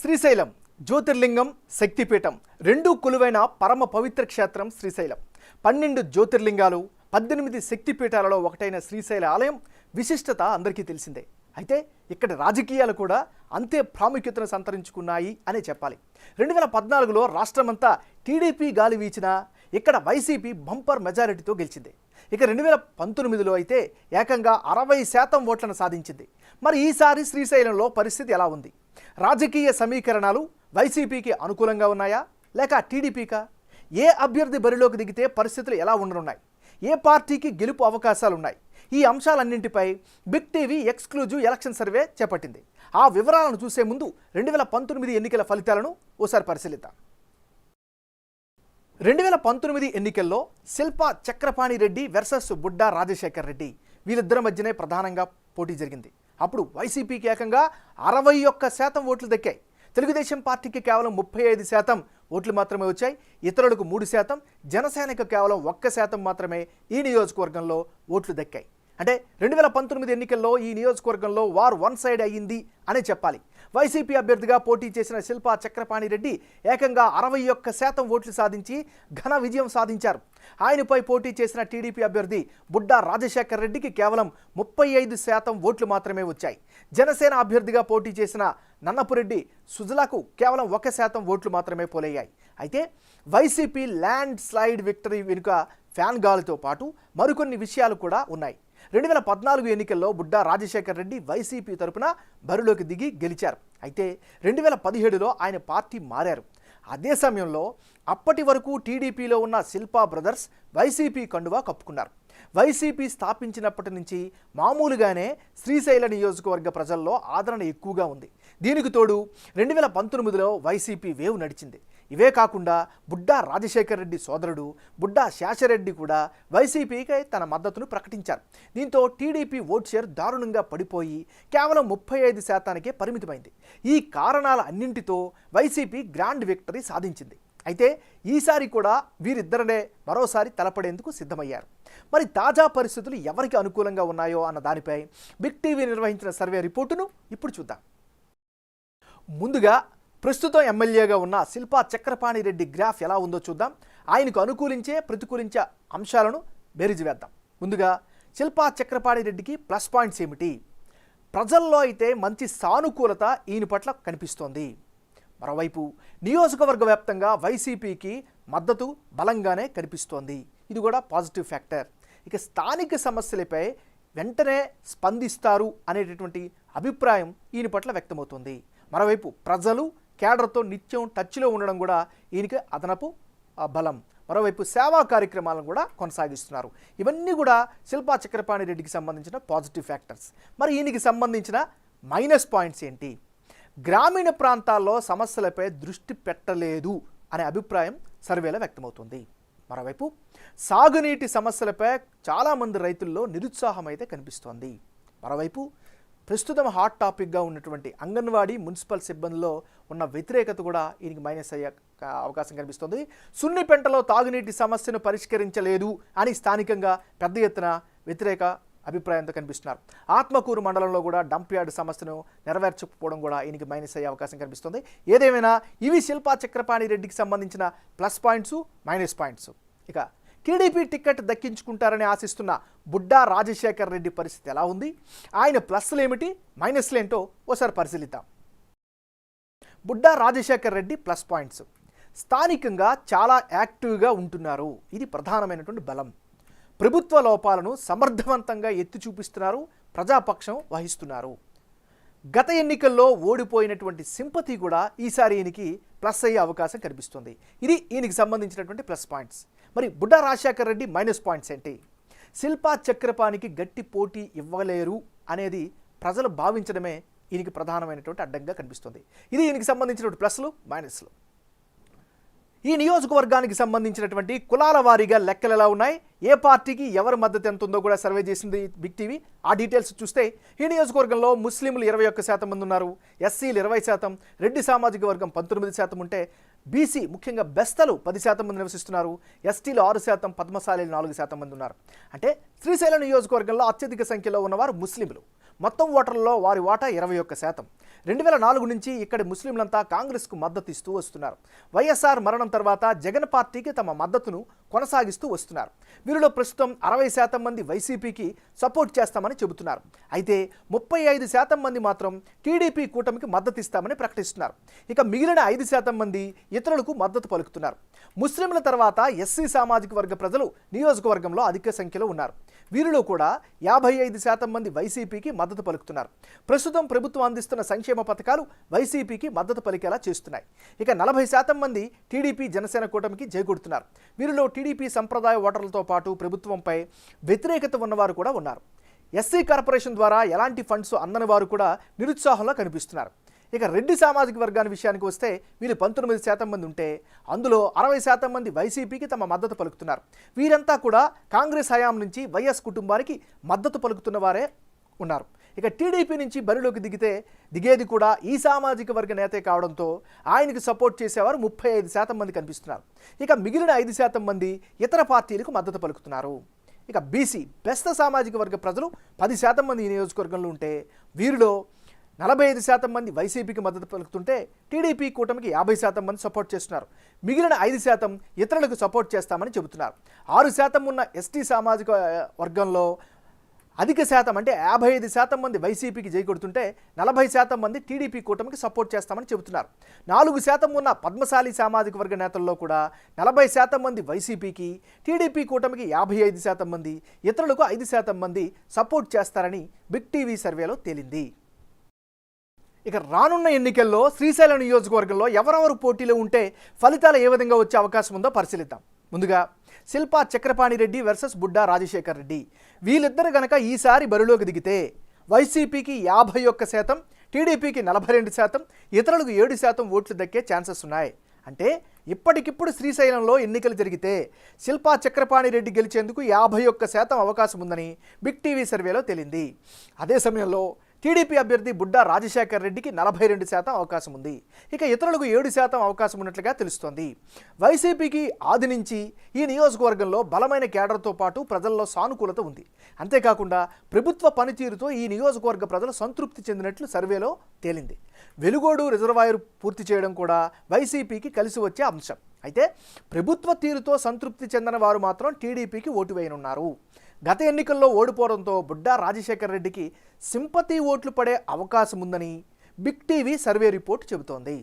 శ్రీశైలం జ్యోతిర్లింగం శక్తిపీఠం రెండూ కొలువైన పరమ పవిత్ర క్షేత్రం శ్రీశైలం. 12 జ్యోతిర్లింగాలు 18 శక్తిపీఠాలలో ఒకటైన శ్రీశైల ఆలయం విశిష్టత అందరికీ తెలిసిందే. అయితే ఇక్కడ రాజకీయాలు కూడా అంతే ప్రాముఖ్యతను సంతరించుకున్నాయి అనే చెప్పాలి. 2014లో రాష్ట్రమంతా టీడీపీ గాలి వీచినా ఇక్కడ వైసీపీ బంపర్ మెజారిటీతో గెలిచింది. ఇక 2019లో అయితే ఏకంగా 60% ఓట్లను సాధించింది. మరి ఈసారి శ్రీశైలంలో పరిస్థితి ఎలా ఉంది? రాజకీయ సమీకరణాలు వైసీపీకి అనుకూలంగా ఉన్నాయా లేక టీడీపీకా? ఏ అభ్యర్థి బరిలోకి దిగితే పరిస్థితులు ఎలా ఉండనున్నాయి? ఏ పార్టీకి గెలుపు అవకాశాలున్నాయి? ఈ అంశాలన్నింటిపై Big TV exclusive election survey చేపట్టింది. ఆ వివరాలను చూసే ముందు 2019 ఎన్నికల ఫలితాలను ఓసారి పరిశీలిద్దాం. 2019 ఎన్నికల్లో శిల్పా చక్రపాణి రెడ్డి వర్సెస్ బుడ్డా రాజశేఖర్ రెడ్డి వీళ్ళిద్దరి మధ్యనే ప్రధానంగా పోటీ జరిగింది. అప్పుడు వైసీపీకి ఏకంగా 61% ఓట్లు దక్కాయి. తెలుగుదేశం పార్టీకి కేవలం 35% ఓట్లు మాత్రమే వచ్చాయి. ఇతరులకు 3%, జనసేనకు కేవలం 1% మాత్రమే ఈ నియోజకవర్గంలో ఓట్లు దక్కాయి. అంటే 2019 ఎన్నికల్లో ఈ నియోజకవర్గంలో వార్ వన్ సైడ్ అయ్యింది అనే చెప్పాలి. వైసీపీ అభ్యర్థిగా పోటీ చేసిన శిల్పా చక్రపాణి రెడ్డి ఏకంగా 61% ఓట్లు సాధించి ఘన విజయం సాధించారు. ఆయనపై పోటీ చేసిన టీడీపీ అభ్యర్థి బుడ్డా రాజశేఖర్ రెడ్డికి కేవలం 35% ఓట్లు మాత్రమే వచ్చాయి. జనసేన అభ్యర్థిగా పోటీ చేసిన నన్నపురెడ్డి సుజలకు కేవలం 1% ఓట్లు మాత్రమే పోలయ్యాయి. అయితే వైసీపీ ల్యాండ్ స్లైడ్ విక్టరీ వెనుక ఫ్యాన్ గాలితో పాటు మరికొన్ని విషయాలు కూడా ఉన్నాయి. 2014 ఎన్నికల్లో బుడ్డా రాజశేఖర్ రెడ్డి వైసీపీ తరపున బరిలోకి దిగి గెలిచారు. అయితే 2017లో ఆయన పార్టీ మారారు. అదే సమయంలో అప్పటి వరకు టీడీపీలో ఉన్న శిల్పా బ్రదర్స్ వైసీపీ కండువా కప్పుకున్నారు. వైసీపీ స్థాపించినప్పటి నుంచి మామూలుగానే శ్రీశైల నియోజకవర్గ ప్రజల్లో ఆదరణ ఎక్కువగా ఉంది. దీనికి తోడు 2019లో వైసీపీ వేవ్ నడిచింది. ఇవే కాకుండా బుడ్డా రాజశేఖర్ రెడ్డి సోదరుడు బుడ్డా శేషరెడ్డి కూడా వైసీపీకి తన మద్దతును ప్రకటించారు. దీంతో టీడీపీ ఓట్ షేర్ దారుణంగా పడిపోయి కేవలం 35%కే పరిమితమైంది. ఈ కారణాల అన్నింటితో వైసీపీ గ్రాండ్ విక్టరీ సాధించింది. అయితే ఈసారి కూడా వీరిద్దరనే మరోసారి తలపడేందుకు సిద్ధమయ్యారు. మరి తాజా పరిస్థితులు ఎవరికి అనుకూలంగా ఉన్నాయో అన్న దానిపై బిగ్ టీవీ నిర్వహించిన సర్వే రిపోర్టును ఇప్పుడు చూద్దాం. ముందుగా ప్రస్తుతం ఎమ్మెల్యేగా ఉన్న శిల్పా చక్రపాణి రెడ్డి గ్రాఫ్ ఎలా ఉందో చూద్దాం. ఆయనకు అనుకూలించే ప్రతికూలించే అంశాలను బేరీజు వేద్దాం. ముందుగా శిల్పా చక్రపాణి రెడ్డికి ప్లస్ పాయింట్స్ ఏమిటి? ప్రజల్లో అయితే మంచి సానుకూలత ఈయన పట్ల కనిపిస్తోంది. మరోవైపు నియోజకవర్గ వ్యాప్తంగా వైసీపీకి మద్దతు బలంగానే కనిపిస్తోంది. ఇది కూడా పాజిటివ్ ఫ్యాక్టర్. ఇక స్థానిక సమస్యలపై వెంటనే స్పందిస్తారు అనేటటువంటి అభిప్రాయం ఈయన పట్ల వ్యక్తమవుతుంది. మరోవైపు ప్రజలు కేడర్తో నిత్యం టచ్లో ఉండడం కూడా ఈయనకి అదనపు బలం. మరోవైపు సేవా కార్యక్రమాలను కూడా కొనసాగిస్తున్నారు. ఇవన్నీ కూడా శిల్పా చక్రపాణి రెడ్డికి సంబంధించిన పాజిటివ్ ఫ్యాక్టర్స్. మరి ఈయనకి సంబంధించిన మైనస్ పాయింట్స్ ఏంటి? గ్రామీణ ప్రాంతాల్లో సమస్యలపై దృష్టి పెట్టలేదు అనే అభిప్రాయం సర్వేలో వ్యక్తమవుతుంది. మరోవైపు సాగునీటి సమస్యలపై చాలామంది రైతుల్లో నిరుత్సాహం అయితే కనిపిస్తోంది. మరోవైపు ప్రస్తుతం హాట్ టాపిక్గా ఉన్నటువంటి అంగన్వాడీ మున్సిపల్ సిబ్బందిలో ఉన్న వ్యతిరేకత కూడా ఈయనకి మైనస్ అయ్యే అవకాశం కనిపిస్తుంది. సున్నిపెంటలో తాగునీటి సమస్యను పరిష్కరించలేదు అని స్థానికంగా పెద్ద ఎత్తున వ్యతిరేక అభిప్రాయంతో కనిపిస్తున్నారు. ఆత్మకూరు మండలంలో కూడా డంప్ యార్డ్ సమస్యను నెరవేర్చకపోవడం కూడా ఈయనకి మైనస్ అయ్యే అవకాశం కనిపిస్తుంది. ఏదేమైనా ఇవి శిల్పా చక్రపాణి రెడ్డికి సంబంధించిన ప్లస్ పాయింట్స్, మైనస్ పాయింట్స్. ఇక టీడీపీ టికెట్ దక్కించుకుంటారని ఆశిస్తున్న బుడ్డా రాజశేఖర్ రెడ్డి పరిస్థితి ఎలా ఉంది? ఆయన ప్లస్లు ఏమిటి, మైనస్లు ఏంటో ఓసారి పరిశీలిద్దాం. బుడ్డా రాజశేఖర్ రెడ్డి ప్లస్ పాయింట్స్: స్థానికంగా చాలా యాక్టివ్గా ఉంటున్నారు. ఇది ప్రధానమైనటువంటి బలం. ప్రభుత్వ లోపాలను సమర్థవంతంగా ఎత్తి చూపిస్తున్నారు, ప్రజాపక్షం వహిస్తున్నారు. గత ఎన్నికల్లో ఓడిపోయినటువంటి సింపతి కూడా ఈసారి ఈయనకి ప్లస్ అయ్యే అవకాశం కనిపిస్తుంది. ఇది ఈయనకి సంబంధించినటువంటి ప్లస్ పాయింట్స్. మరి బుడ్డా రాజశేఖర్ రెడ్డి మైనస్ పాయింట్స్ ఏంటి? శిల్పా చక్రపాణికి గట్టి పోటీ ఇవ్వలేరు అనేది ప్రజలు భావించడమే ఈయనకి ప్రధానమైనటువంటి అడ్డంగా కనిపిస్తుంది. ఇది ఈయనకి సంబంధించినటువంటి ప్లస్లు, మైనస్లు. ఈ నియోజకవర్గానికి సంబంధించినటువంటి కులాల వారీగా లెక్కలు ఎలా ఉన్నాయి, ఏ పార్టీకి ఎవరి మద్దతు ఎంత ఉందో కూడా సర్వే చేసింది బిగ్ టీవీ. ఆ డీటెయిల్స్ చూస్తే ఈ నియోజకవర్గంలో ముస్లింలు 21% మంది ఉన్నారు, ఎస్సీలు 20%, రెడ్డి సామాజిక వర్గం 19% ఉంటే బీసీ ముఖ్యంగా బెస్తలు 10% మంది నివసిస్తున్నారు, ఎస్టీలు 6%, పద్మశాలీలు 4% మంది ఉన్నారు. అంటే శ్రీశైలం నియోజకవర్గంలో అత్యధిక సంఖ్యలో ఉన్నవారు ముస్లింలు. మొత్తం ఓటర్లలో వారి వాటా 21%. 2004 నుంచి ఇక్కడి ముస్లింలంతా కాంగ్రెస్కు మద్దతు ఇస్తూ వస్తున్నారు. వైఎస్ఆర్ మరణం తర్వాత జగన్ పార్టీకి తమ మద్దతును కొనసాగిస్తూ వస్తున్నారు. వీరిలో ప్రస్తుతం 60% మంది వైసీపీకి సపోర్ట్ చేస్తామని చెబుతున్నారు. అయితే 35% మంది మాత్రం టీడీపీ కూటమికి మద్దతు ఇస్తామని ప్రకటిస్తున్నారు. ఇక మిగిలిన 5% మంది ఇతరులకు మద్దతు పలుకుతున్నారు. ముస్లింల తర్వాత ఎస్సీ సామాజిక వర్గ ప్రజలు నియోజకవర్గంలో అధిక సంఖ్యలో ఉన్నారు. వీరిలో కూడా 55% మంది వైసీపీకి మద్దతు పలుకుతున్నారు. ప్రస్తుతం ప్రభుత్వం అందిస్తున్న సంక్షేమ పథకాలు వైసీపీకి మద్దతు పలికేలా చేస్తున్నాయి. ఇక 40% మంది టీడీపీ జనసేన కూటమికి జైకొడుతున్నారు. వీరిలో టీడీపీ సంప్రదాయ ఓటర్లతో పాటు ప్రభుత్వంపై వ్యతిరేకత ఉన్నవారు కూడా ఉన్నారు. ఎస్సీ కార్పొరేషన్ ద్వారా ఎలాంటి ఫండ్స్ అందని వారు కూడా నిరుత్సాహంలో కనిపిస్తున్నారు. ఇక రెడ్డి సామాజిక వర్గాన్ని విషయానికి వస్తే వీరు 19% మంది ఉంటే అందులో 60% మంది వైసీపీకి తమ మద్దతు పలుకుతున్నారు. వీరంతా కూడా కాంగ్రెస్ హయాం నుంచి వైఎస్ కుటుంబానికి మద్దతు పలుకుతున్న వారే ఉన్నారు. ఇక టీడీపీ నుంచి బరిలోకి దిగేది కూడా ఈ సామాజిక వర్గ నేతే కావడంతో ఆయనకు సపోర్ట్ చేసేవారు 35% మంది కనిపిస్తున్నారు. ఇక మిగిలిన 5% మంది ఇతర పార్టీలకు మద్దతు పలుకుతున్నారు. ఇక బీసీ బెస్త సామాజిక వర్గ ప్రజలు 10% మంది ఈ నియోజకవర్గంలో ఉంటే వీరిలో 45% మంది వైసీపీకి మద్దతు పలుకుతుంటే టీడీపీ కూటమికి 50% మంది సపోర్ట్ చేస్తున్నారు. మిగిలిన 5% ఇతరులకు సపోర్ట్ చేస్తామని చెబుతున్నారు. 6% ఉన్న ఎస్టీ సామాజిక వర్గంలో అధిక శాతం అంటే 55% మంది వైసీపీకి జైకొడుతుంటే 40% మంది టీడీపీ కూటమికి సపోర్ట్ చేస్తామని చెబుతున్నారు. 4% ఉన్న పద్మశాలి సామాజిక వర్గ నేతల్లో కూడా 40% మంది వైసీపీకి, టీడీపీ కూటమికి 55% మంది, ఇతరులకు 5% మంది సపోర్ట్ చేస్తారని బిగ్ టీవీ సర్వేలో తేలింది. ఇక రానున్న ఎన్నికల్లో శ్రీశైలం నియోజకవర్గంలో ఎవరెవరు పోటీలో ఉంటే ఫలితాలు ఏ విధంగా వచ్చే అవకాశం ఉందో పరిశీలిద్దాం. ముందుగా శిల్పా చక్రపాణి రెడ్డి వర్సెస్ బుడ్డా రాజశేఖర్ రెడ్డి. వీళ్ళిద్దరు గనక ఈసారి బరిలోకి దిగితే వైసీపీకి 51%, టీడీపీకి 42%, ఇతరులకు 7% ఓట్లు దక్కే ఛాన్సెస్ ఉన్నాయి. అంటే ఇప్పటికిప్పుడు శ్రీశైలంలో ఎన్నికలు జరిగితే శిల్పా చక్రపాణి రెడ్డి గెలిచేందుకు 51% అవకాశం ఉందని బిగ్ టీవీ సర్వేలో తేలింది. అదే సమయంలో టీడీపీ అభ్యర్థి బుడ్డా రాజశేఖర్ రెడ్డికి 42% అవకాశం ఉంది. ఇక ఇతరులకు 7% అవకాశం ఉన్నట్లుగా తెలుస్తోంది. వైసీపీకి ఆది నుంచి ఈ నియోజకవర్గంలో బలమైన కేడర్తో పాటు ప్రజల్లో సానుకూలత ఉంది. అంతేకాకుండా ప్రభుత్వ పనితీరుతో ఈ నియోజకవర్గ ప్రజలు సంతృప్తి చెందినట్లు సర్వేలో తేలింది. వెలుగోడు రిజర్వాయర్ పూర్తి చేయడం కూడా వైసీపీకి కలిసి వచ్చే అంశం. అయితే ప్రభుత్వ తీరుతో సంతృప్తి చెందిన వారు మాత్రం టీడీపీకి ఓటు వేయనున్నారు. గత ఎన్నికల్లో ఓడిపోవడంతో బుడ్డా రాజశేఖర్ రెడ్డికి సింపతి ఓట్లు పడే అవకాశం ఉందని బిగ్ టీవీ సర్వే రిపోర్ట్ చెబుతోంది.